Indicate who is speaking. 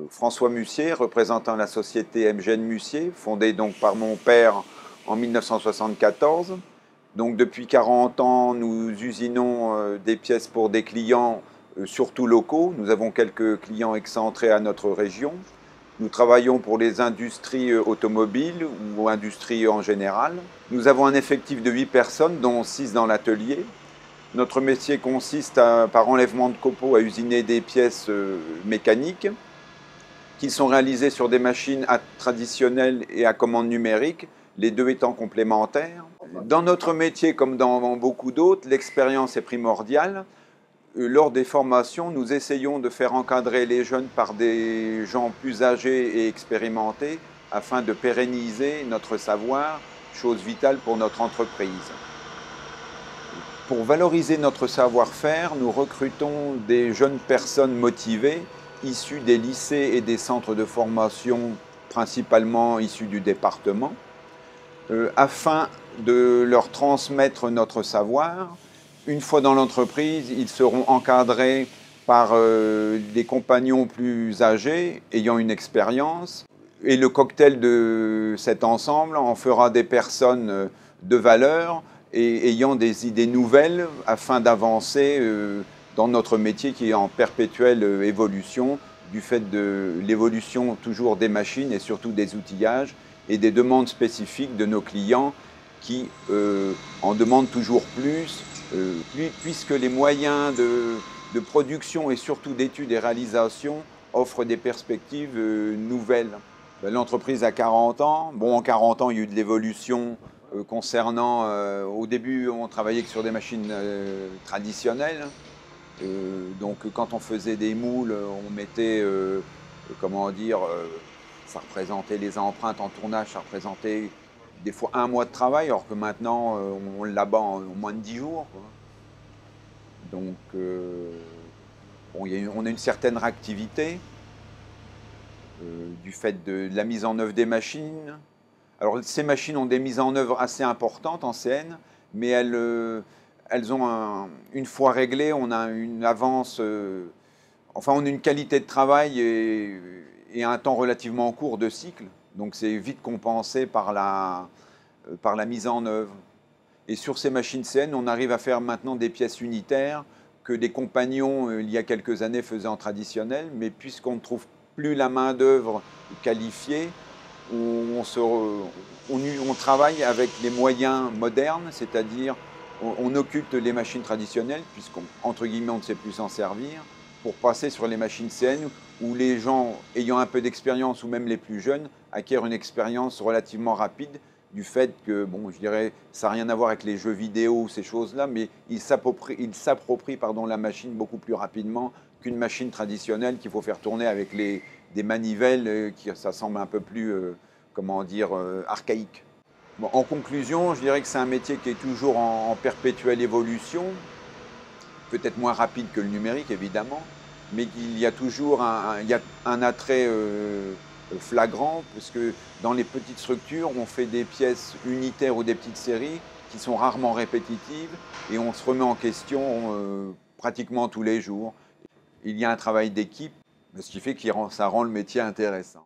Speaker 1: François Mussier, représentant la société MGN Mussier, fondée donc par mon père en 1974. Donc depuis 40 ans, nous usinons des pièces pour des clients surtout locaux. Nous avons quelques clients excentrés à notre région. Nous travaillons pour les industries automobiles ou industries en général. Nous avons un effectif de 8 personnes, dont 6 dans l'atelier. Notre métier consiste par enlèvement de copeaux à usiner des pièces mécaniques qui sont réalisées sur des machines traditionnelles et à commande numérique, les deux étant complémentaires. Dans notre métier, comme dans beaucoup d'autres, l'expérience est primordiale. Lors des formations, nous essayons de faire encadrer les jeunes par des gens plus âgés et expérimentés afin de pérenniser notre savoir, chose vitale pour notre entreprise. Pour valoriser notre savoir-faire, nous recrutons des jeunes personnes motivées, issues des lycées et des centres de formation, principalement issus du département, afin de leur transmettre notre savoir. Une fois dans l'entreprise, ils seront encadrés par des compagnons plus âgés, ayant une expérience. Et le cocktail de cet ensemble en fera des personnes de valeur et ayant des idées nouvelles afin d'avancer dans notre métier qui est en perpétuelle évolution du fait de l'évolution toujours des machines et surtout des outillages et des demandes spécifiques de nos clients qui en demandent toujours plus, puisque les moyens de production et surtout d'études et réalisations offrent des perspectives nouvelles. L'entreprise a 40 ans. Bon, en 40 ans, il y a eu de l'évolution concernant... au début, on travaillait que sur des machines traditionnelles. Donc, quand on faisait des moules, on mettait, comment dire, ça représentait les empreintes en tournage, ça représentait des fois 1 mois de travail, alors que maintenant, on l'abat en moins de 10 jours. Quoi. Donc, bon, on a une certaine réactivité. Du fait de la mise en œuvre des machines. Alors ces machines ont des mises en œuvre assez importantes en CN, mais elles ont une fois réglées, on a une avance, enfin on a une qualité de travail et un temps relativement court de cycle, donc c'est vite compensé par la mise en œuvre. Et sur ces machines CN, on arrive à faire maintenant des pièces unitaires que des compagnons, il y a quelques années, faisaient en traditionnel, mais puisqu'on ne trouve plus la main-d'œuvre qualifiée, on travaille avec les moyens modernes, c'est-à-dire on occulte les machines traditionnelles, puisqu'entre guillemets on ne sait plus s'en servir, pour passer sur les machines CN où les gens ayant un peu d'expérience ou même les plus jeunes acquièrent une expérience relativement rapide du fait que, bon, je dirais, ça n'a rien à voir avec les jeux vidéo ou ces choses-là, mais ils s'approprient la machine beaucoup plus rapidement qu'une machine traditionnelle qu'il faut faire tourner avec des manivelles ça semble un peu plus, comment dire, archaïque. Bon, en conclusion, je dirais que c'est un métier qui est toujours en perpétuelle évolution, peut-être moins rapide que le numérique, évidemment, mais il y a toujours un attrait flagrant, parce que dans les petites structures, on fait des pièces unitaires ou des petites séries qui sont rarement répétitives, et on se remet en question pratiquement tous les jours. Il y a un travail d'équipe, ce qui fait que ça rend le métier intéressant.